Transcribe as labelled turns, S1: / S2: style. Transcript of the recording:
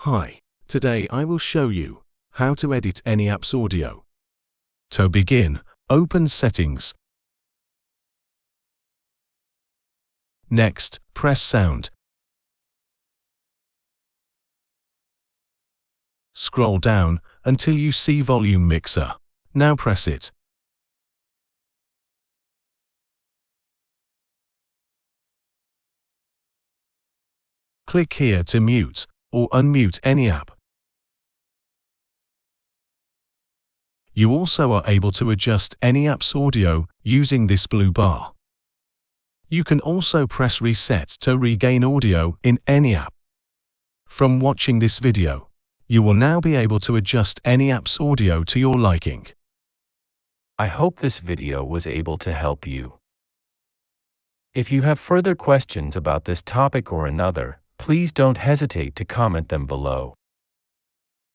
S1: Hi, today I will show you how to edit AnyApps audio. To begin, open Settings. Next, press Sound. Scroll down until you see Volume Mixer. Now press it. Click here to mute or unmute any app. You also are able to adjust AnyApps audio using this blue bar. You can also press Reset to regain audio in any app. From watching this video, you will now be able to adjust AnyApps audio to your liking.
S2: I hope this video was able to help you. If you have further questions about this topic or another, please don't hesitate to comment them below.